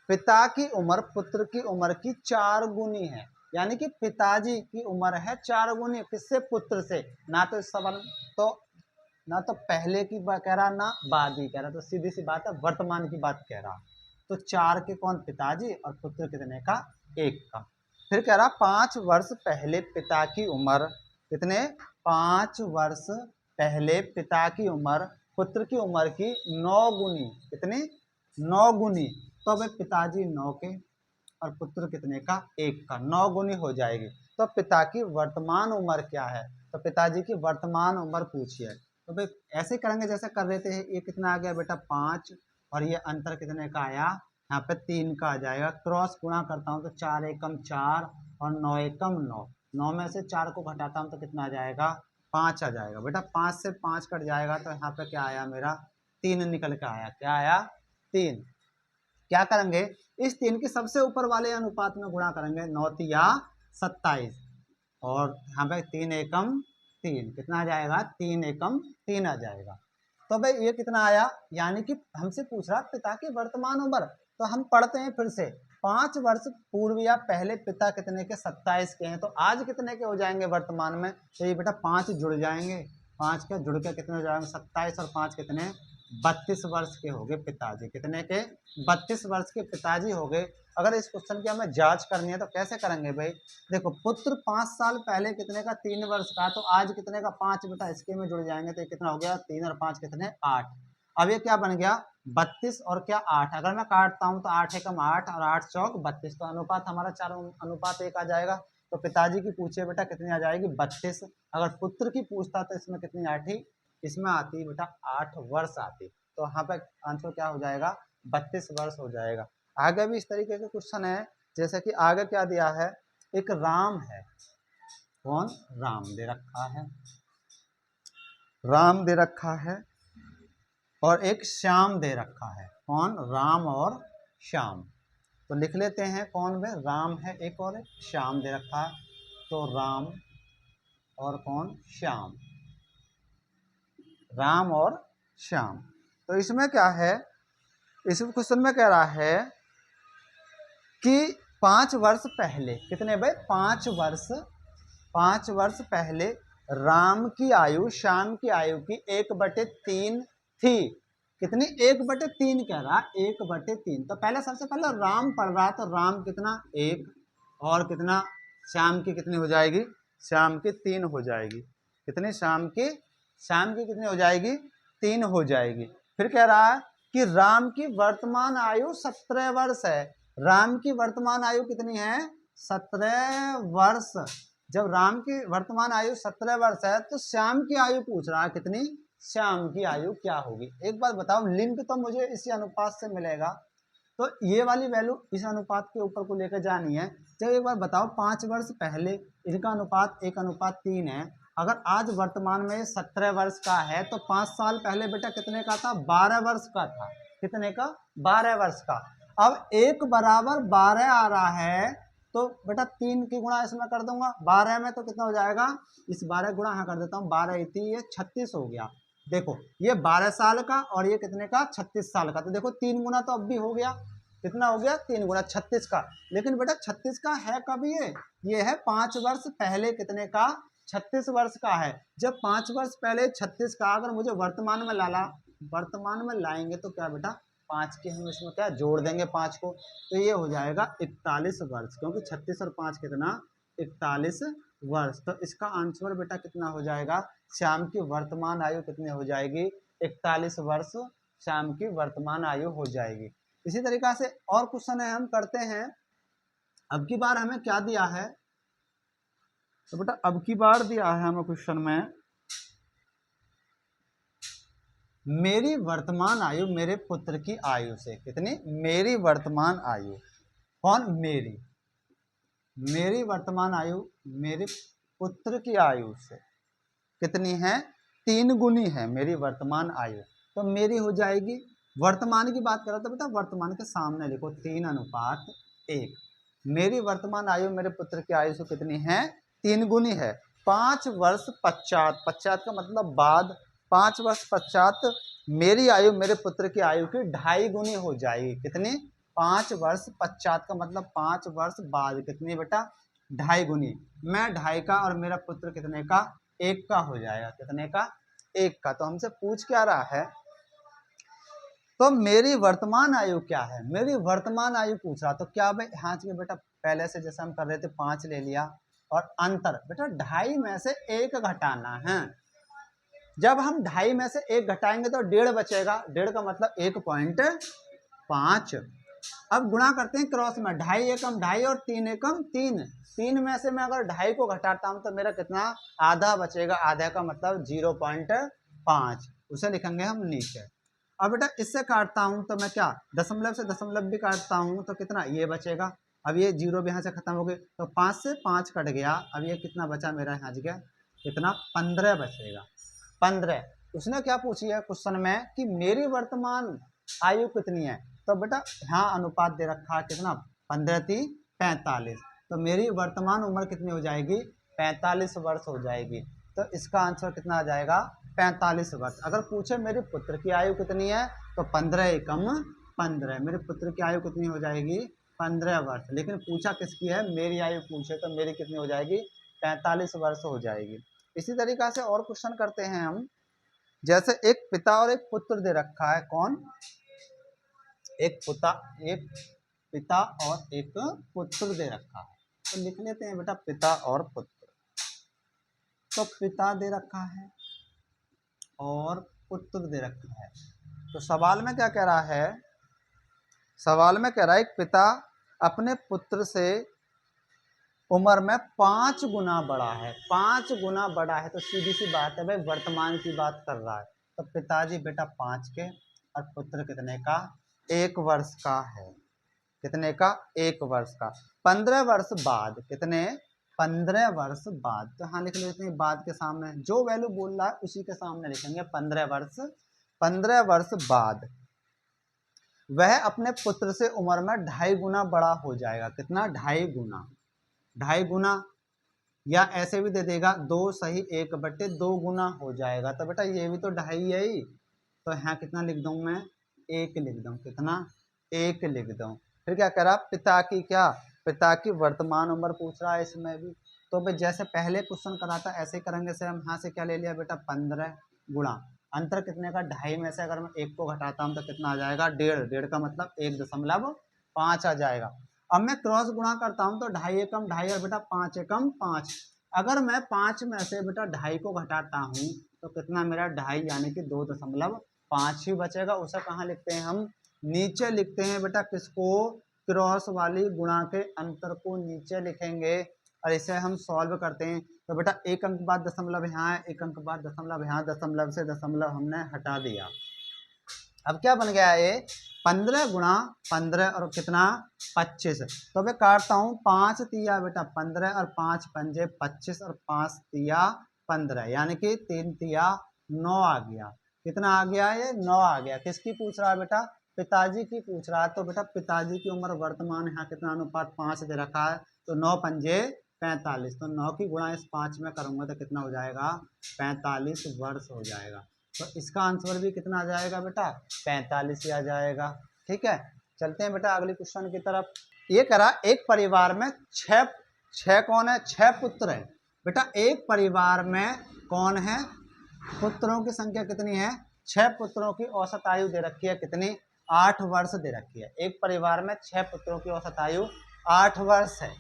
पिता की उम्र पुत्र की उम्र की 4 गुनी है। यानी कि पिताजी की उम्र है 4 गुनी। किससे? पुत्र से। ना तो इस सवाल तो ना तो पहले की बात कह रहा, ना बाद ही कह रहा। तो सीधी सी बात है, वर्तमान की बात कह रहा। तो 4 के कौन? पिताजी। और पुत्र कितने का? 1 का। फिर कह रहा 5 वर्ष पहले पिता की उम्र कितने? 5 वर्ष पहले पिता की उम्र पुत्र की उम्र की 9 गुनी। कितनी? 9 गुनी। तो अब पिताजी 9 के और पुत्र कितने का? 1 का। 9 गुनी हो जाएगी। तो पिता की वर्तमान उम्र क्या है? तो पिताजी की वर्तमान उम्र पूछिए। तो भाई ऐसे करेंगे जैसे कर रहे थे। ये कितना आ गया बेटा? 5। और ये अंतर कितने का आया? यहाँ पे 3 का आ जाएगा। क्रॉस गुणा करता हूँ तो 4 एकम 4 और 9 एकम 9। 9 में से 4 को घटाता हूँ तो कितना आ जाएगा? 5 आ जाएगा। बेटा 5 से 5 कट जाएगा तो यहाँ पे क्या आया मेरा? 3 निकल के आया। क्या आया? 3। क्या करेंगे? इस 3 के सबसे ऊपर वाले अनुपात में गुणा करेंगे। 9 तिया 27 और यहाँ पे 3 एकम 3। कितना आ जाएगा? 3 एकम 3 आ जाएगा। तो भाई ये कितना आया? यानी कि हमसे पूछ रहा पिता की वर्तमान उम्र। तो हम पढ़ते हैं फिर से। 5 वर्ष पूर्व या पहले पिता कितने के? 27 के हैं। तो आज कितने के हो जाएंगे वर्तमान में? तो ये बेटा 5 जुड़ जाएंगे। 5 के जुड़ के कितने हो जाएंगे? 27 और 5 कितने? 32 वर्ष के हो गए पिताजी। कितने के? 32 वर्ष के पिताजी हो गए। अगर इस क्वेश्चन की हमें जांच करनी है तो कैसे करेंगे भाई? देखो पुत्र 5 साल पहले कितने का? 3 वर्ष का। तो आज कितने का? 5। बेटा इसके में जुड़ जाएंगे तो कितना हो गया? 3 और 5 कितने? 8। अब ये क्या बन गया? 32 और क्या 8। अगर मैं काटता हूँ तो 8 एकम 8 और 8 चौक 32। तो अनुपात हमारा 4:1 आ जाएगा। तो पिताजी की पूछिए बेटा कितनी आ जाएगी? 32। अगर पुत्र की पूछता तो इसमें कितनी आती? इसमें आती बेटा 8 वर्ष आती। तो यहाँ पे आंसर क्या हो जाएगा? 32 वर्ष हो जाएगा। आगे भी इस तरीके के क्वेश्चन है। जैसे कि आगे क्या दिया है? एक राम है। कौन? राम दे रखा है। राम दे रखा है और एक श्याम दे रखा है। कौन? राम और श्याम। तो लिख लेते हैं कौन में? राम है एक और एक श्याम दे रखा है। तो राम और कौन? श्याम। राम और श्याम। तो इसमें क्या है? इस क्वेश्चन में कह रहा है कि 5 वर्ष पहले कितने भाई? 5 वर्ष पहले राम की आयु श्याम की आयु की 1/3 थी। कितनी? 1/3 कह रहा, 1/3। तो पहले सबसे पहले राम पढ़ रहा, तो राम कितना? 1, और कितना? श्याम की कितनी हो जाएगी? श्याम की 3 हो जाएगी। कितनी? श्याम की कितनी हो जाएगी? 3 हो जाएगी। फिर कह रहा है कि राम की वर्तमान आयु 17 वर्ष है। राम की वर्तमान आयु कितनी है? 17 वर्ष। जब राम की वर्तमान आयु 17 वर्ष है तो श्याम की आयु पूछ रहा है कितनी? श्याम की आयु क्या होगी? एक बात बताओ, लिंक तो मुझे इसी अनुपात से मिलेगा, तो ये वाली वैल्यू इस अनुपात के ऊपर को लेकर जानी है। चलो एक बार बताओ, 5 वर्ष पहले इनका अनुपात 1:3 है। अगर आज वर्तमान में ये 17 वर्ष का है तो 5 साल पहले बेटा कितने का था? 12 वर्ष का था। कितने का? 12 वर्ष का। अब 1 बराबर 12 आ रहा है, तो बेटा 3 की गुणा इसमें कर दूंगा 12 में, तो कितना हो जाएगा? इस 12 गुणा यहाँ कर देता हूँ, 12 ये 36 हो गया। देखो ये 12 साल का और ये कितने का? 36 साल का। तो देखो 3 गुना तो अब भी हो गया। कितना हो गया? 3 गुना 36 का। लेकिन बेटा 36 का है कब? ये है 5 वर्ष पहले कितने का? 36 वर्ष का है। जब 5 वर्ष पहले 36 का अगर मुझे वर्तमान में लाएंगे तो क्या बेटा? 5 के हम इसमें क्या जोड़ देंगे 5 को, तो ये हो जाएगा 41 वर्ष, क्योंकि 36 और 5 कितना? 41 वर्ष। तो इसका आंसर बेटा कितना हो जाएगा? श्याम की वर्तमान आयु कितनी हो जाएगी? 41 वर्ष श्याम की वर्तमान आयु हो जाएगी। इसी तरीका से और क्वेश्चन है हम करते हैं। अब की बार हमें क्या दिया है? तो बेटा अब की बार दिया है हमें क्वेश्चन में, मेरी वर्तमान आयु मेरे पुत्र की आयु से कितनी? मेरी वर्तमान आयु। कौन? मेरी वर्तमान आयु मेरे पुत्र की आयु से कितनी है? 3 गुनी है मेरी वर्तमान आयु। तो मेरी हो जाएगी, वर्तमान की बात करो तो बेटा वर्तमान के सामने लिखो 3:1। मेरी वर्तमान आयु मेरे पुत्र की आयु से कितनी है? 3 गुनी है। 5 वर्ष पश्चात, पश्चात का मतलब बाद, 5 वर्ष पश्चात मेरी आयु मेरे पुत्र की आयु की 2.5 गुनी हो जाएगी। कितनी? 5 वर्ष पश्चात का मतलब 5 वर्ष बाद कितनी बेटा? 2.5 गुनी। मैं 2.5 का और मेरा पुत्र कितने का? 1 का हो जाएगा। कितने का? 1 का। तो हमसे पूछ क्या रहा है? तो मेरी वर्तमान आयु क्या है? मेरी वर्तमान आयु पूछ रहा। तो क्या भाई, हाँ जी बेटा, पहले से जैसे हम कर रहे थे 5 ले लिया, और अंतर बेटा 2.5 में से 1 घटाना है। जब हम 2.5 में से 1 घटाएंगे तो 1.5 बचेगा। 1.5 का मतलब 1.5। अब गुणा करते हैं क्रॉस में, 2.5 एकम 2.5 और 3 एकम 3। 3 में से मैं अगर 2.5 को घटाता हूं तो मेरा कितना? आधा बचेगा। आधा का मतलब 0.5, उसे लिखेंगे हम नीचे। अब बेटा इससे काटता हूं तो मैं क्या? दशमलव से दशमलव भी काटता हूं तो कितना? ये बचेगा। अब ये 0 भी यहाँ से खत्म हो गए, तो 5 से 5 कट गया। अब ये कितना बचा मेरा यहाँ जगह? कितना? 15 बचेगा। 15। उसने क्या पूछी है क्वेश्चन में कि मेरी वर्तमान आयु कितनी है? तो बेटा यहाँ अनुपात दे रखा है कितना? 15×3 = 45। तो मेरी वर्तमान उम्र कितनी हो जाएगी? 45 वर्ष हो जाएगी। तो इसका आंसर कितना आ जाएगा? 45 वर्ष। अगर पूछे मेरे पुत्र की आयु कितनी है तो 15 एकम 15, मेरे पुत्र की आयु कितनी हो जाएगी? 15 वर्ष। लेकिन पूछा किसकी है? मेरी आयु पूछे तो मेरी कितनी हो जाएगी? 45 वर्ष हो जाएगी। इसी तरीका से और क्वेश्चन करते हैं हम। जैसे एक पिता और एक पुत्र दे रखा है। कौन? एक पिता और एक पुत्र दे रखा है। तो लिख लेते हैं बेटा पिता और पुत्र। तो पिता दे रखा है और पुत्र दे रखा है। तो सवाल में क्या कह रहा है? सवाल में कह रहा है एक पिता अपने पुत्र से उम्र में 5 गुना बड़ा है। 5 गुना बड़ा है तो सीधी सी बात है भाई, वर्तमान की बात कर रहा है। तो पिताजी बेटा 5 के और पुत्र कितने का? 1 वर्ष का है। कितने का? 1 वर्ष का। 15 वर्ष बाद कितने? 15 वर्ष बाद। तो हाँ लिख लेते हैं बाद के सामने जो वैल्यू बोल रहा है उसी के सामने लिखेंगे 15 वर्ष। 15 वर्ष बाद वह अपने पुत्र से उम्र में 2.5 गुना बड़ा हो जाएगा। कितना? 2.5 गुना। 2.5 गुना, या ऐसे भी दे देगा 2 सही 1/2 गुना हो जाएगा। तो बेटा ये भी तो 2.5 है ही, तो यहाँ कितना लिख दूं मैं? 1 लिख दूं। कितना? 1 लिख दूं। फिर क्या करा? पिता की क्या? पिता की वर्तमान उम्र पूछ रहा है इसमें भी, तो भाई जैसे पहले क्वेश्चन करा था ऐसे ही करेंगे। से हम यहाँ से क्या ले लिया बेटा 15 गुणा अंतर कितने का 2.5 में से अगर मैं 1 को घटाता हूँ तो कितना आ जाएगा 1.5। 1.5 का मतलब 1.5 आ जाएगा। अब मैं क्रॉस गुणा करता हूँ तो 2.5 एकम 2.5 और बेटा 5 एकम 5। अगर मैं 5 में से बेटा 2.5 को घटाता हूँ तो कितना मेरा 2.5 यानी कि 2.5 ही बचेगा। उसे कहाँ लिखते हैं हम, नीचे लिखते हैं बेटा। किसको, क्रॉस वाली गुणा के अंतर को नीचे लिखेंगे और इसे हम सॉल्व करते हैं। तो बेटा एक अंक बाद दशमलव यहाँ है, एक अंक बाद दशमलव यहाँ, दशमलव से दशमलव हमने हटा दिया। अब क्या बन गया ये 15 गुणा 15 और कितना 25। तो मैं काटता हूँ 5 तिया बेटा 15 और 5 पंजे 25 और 5 तिया 15 यानी कि 3 तिया 9 आ गया। कितना आ गया, ये 9 आ गया। किसकी पूछ रहा है बेटा, पिताजी की पूछ रहा है। तो बेटा पिताजी की उम्र वर्तमान यहाँ कितना अनुपात 5 दे रखा है, तो 9 पंजे 45। तो 9 की गुणा इस 5 में करूंगा तो कितना हो जाएगा 45 वर्ष हो जाएगा। तो इसका आंसर भी कितना आ जाएगा बेटा 45 ही आ जाएगा। ठीक है, चलते हैं बेटा अगले क्वेश्चन की तरफ। ये करा एक परिवार में छह कौन है, 6 पुत्र है बेटा। एक परिवार में कौन है, पुत्रों की संख्या कितनी है, 6 पुत्रों की औसत आयु दे रखी है कितनी, 8 वर्ष दे रखी है। एक परिवार में 6 पुत्रों की औसत आयु 8 वर्ष है।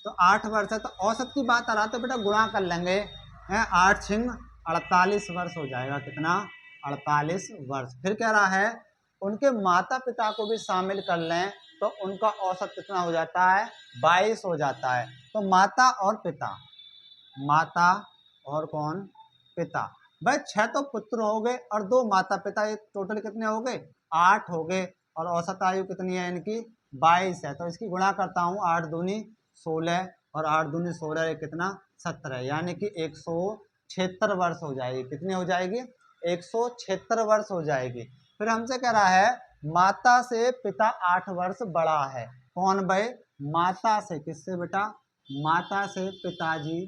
तो 8 वर्ष है तो औसत की बात आ रहा तो बेटा गुणा कर लेंगे, 8 छिंग 48 वर्ष हो जाएगा। कितना 48 वर्ष। फिर कह रहा है उनके माता पिता को भी शामिल कर लें तो उनका औसत कितना हो जाता है 22 हो जाता है। तो माता और पिता, माता और कौन, पिता। भाई 6 तो पुत्र हो गए और 2 माता पिता, ये टोटल कितने हो गए 8 हो गए। और औसत आयु कितनी है इनकी 22 है। तो इसकी गुणा करता हूँ 8 दूनी 16 और 8 दूनी 16 है कितना 17 यानी कि 176 वर्ष हो जाएगी। कितनी हो जाएगी 176 वर्ष हो जाएगी। फिर हमसे कह रहा है माता से पिता 8 वर्ष बड़ा है। कौन भाई, माता से, किससे बेटा, माता से पिताजी।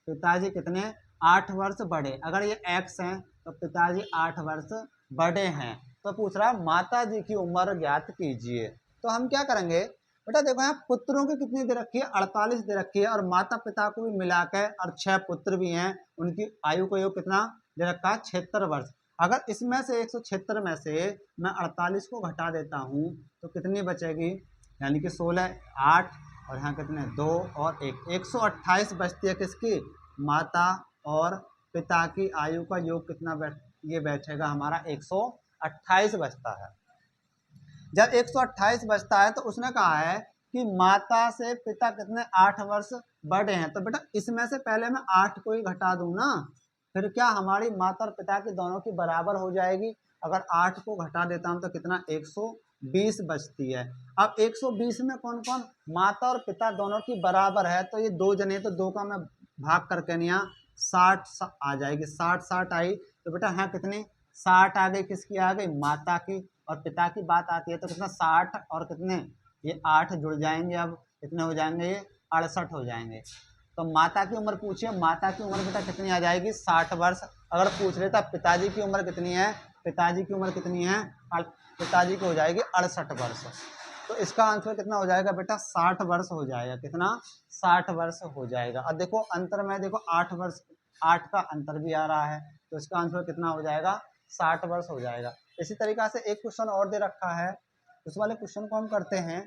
पिताजी कितने 8 वर्ष बड़े। अगर ये x हैं तो पिताजी 8 वर्ष बड़े हैं। तो पूछ रहा है माता जी की उम्र ज्ञात कीजिए। तो हम क्या करेंगे बेटा, देखो यहाँ पुत्रों की कितनी दे रखी है 48 दे रखी है और माता पिता को भी मिलाकर और 6 पुत्र भी हैं, उनकी आयु को योग कितना दे रखा है 76 वर्ष। अगर इसमें से 176 में से मैं 48 को घटा देता हूँ तो कितनी बचेगी, यानी कि 16 8 और यहाँ कितने 2 और 1, 128 बचती है किसकी, माता और पिता की आयु का योग कितना ये बैठेगा हमारा 128 बचता है। जब 128 बचता है तो उसने कहा है कि माता से पिता कितने 8 वर्ष बड़े हैं। तो बेटा इसमें से पहले मैं 8 को ही घटा दूं ना, फिर क्या हमारी माता और पिता की दोनों की बराबर हो जाएगी। अगर 8 को घटा देता हूं तो कितना 120 बचती है। अब 120 में कौन कौन, माता और पिता दोनों की बराबर है तो ये 2 जने, तो 2 का मैं भाग करके नहीं, यहाँ 60 आ जाएगी। 60 आई तो बेटा यहाँ कितनी 60 आ गई, किसकी आ गई, माता की। और पिता की बात आती है तो कितना 60 और कितने ये 8 जुड़ जाएंगे, अब कितने हो जाएंगे ये 68 हो जाएंगे। तो माता की उम्र पूछिए, माता की उम्र बेटा कितनी आ जाएगी 60 वर्ष। अगर पूछ रहे था पिताजी की उम्र कितनी है, पिताजी की उम्र कितनी है, पिताजी की हो जाएगी 68 वर्ष। तो इसका आंसर कितना हो जाएगा बेटा 60 वर्ष हो जाएगा। कितना 60 वर्ष हो जाएगा। अब देखो अंतर में देखो 8 वर्ष, 8 का अंतर भी आ रहा है तो इसका आंसर कितना हो जाएगा 60 वर्ष हो जाएगा। इसी तरीका से एक क्वेश्चन और दे रखा है, उस वाले क्वेश्चन को हम करते हैं।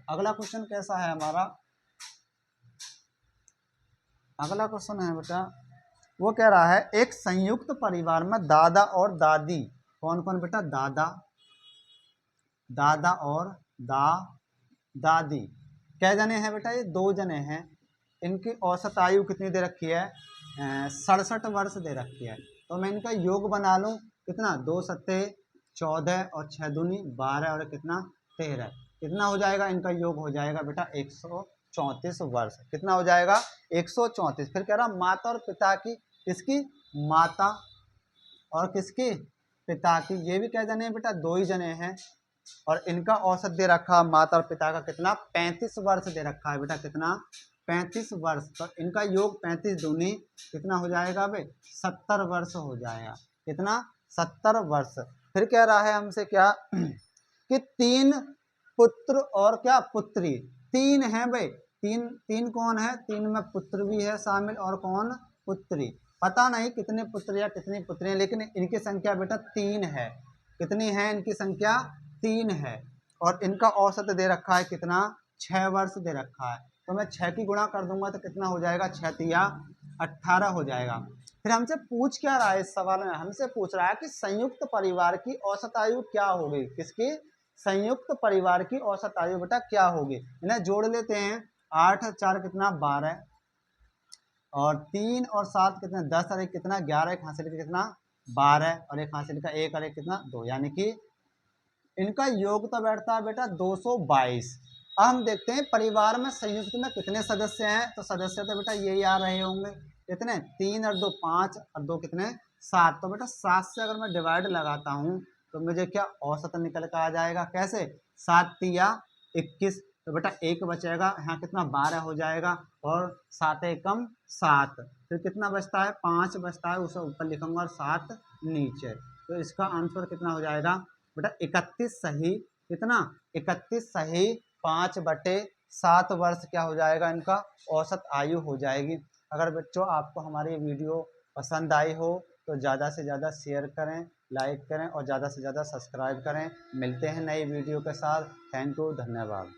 अगला क्वेश्चन कैसा है हमारा, अगला क्वेश्चन है बेटा वो कह रहा है एक संयुक्त परिवार में दादा और दादी, कौन कौन बेटा, दादा, दादा और दादी क्या जने हैं बेटा, ये 2 जने हैं। इनकी औसत आयु कितनी दे रखी है 67 वर्ष दे रखी है। तो मैं इनका योग बना लूं, कितना 2 सत्ते 14 और 6 दूनी 12 और कितना 13, कितना हो जाएगा इनका योग हो जाएगा बेटा 134 वर्ष। कितना हो जाएगा 134। फिर कह रहा माता और पिता की, किसकी, माता और किसकी, पिता की। ये भी क्या जने हैं बेटा 2 ही जने हैं और इनका औसत दे रखा माता और पिता का कितना 35 वर्ष दे रखा है बेटा, कितना 35 वर्ष। तो इनका योग 35 दूनी कितना हो जाएगा भाई 70 वर्ष हो जाएगा। कितना 70 वर्ष। फिर कह रहा है हमसे क्या कि 3 पुत्र और क्या पुत्री, 3 हैं भाई, तीन तीन कौन है, तीन में पुत्र भी है शामिल और कौन, पुत्री। पता नहीं कितने पुत्र या कितनी पुत्रियां, लेकिन इनकी संख्या बेटा 3 है। कितनी है इनकी संख्या, 3 है। और इनका औसत दे रखा है कितना, 6 वर्ष दे रखा है। तो मैं 6 की गुणा कर दूंगा तो कितना हो जाएगा, 6 तिया 18 हो जाएगा। फिर हमसे पूछ क्या रहा है इस सवाल में, हमसे पूछ रहा है कि संयुक्त परिवार की औसत आयु क्या होगी, किसकी, संयुक्त परिवार की औसत आयु बेटा क्या होगी। इन्हें जोड़ लेते हैं, 8 और 4 कितना 12, और 3 और 7 कितना 10, और एक कितना 11, एक हासिल का कितना 12, और एक हासिल का 1, और एक कितना 2, यानी कि इनका योग तो बैठता है बेटा 222। अब हम देखते हैं परिवार में संयुक्त में कितने सदस्य हैं, तो सदस्य तो बेटा यही आ रहे होंगे, कितने 3 और 2 5 और 2 कितने 7। तो बेटा 7 से अगर मैं डिवाइड लगाता हूँ तो मुझे क्या औसत निकल कर आ जाएगा, कैसे, 7 तिया 21। तो बेटा 1 बचेगा, यहाँ कितना 12 हो जाएगा, और 7 एकम 7, फिर कितना बचता है 5 बचता है, उसे ऊपर लिखूंगा और 7 नीचे। तो इसका आंसर कितना हो जाएगा बेटा 31 सही, कितना 31 सही 5/7 वर्ष क्या हो जाएगा, इनका औसत आयु हो जाएगी। अगर बच्चों आपको हमारी वीडियो पसंद आई हो तो ज़्यादा से ज़्यादा शेयर करें, लाइक करें और ज़्यादा से ज़्यादा सब्सक्राइब करें। मिलते हैं नई वीडियो के साथ। थैंक यू, धन्यवाद।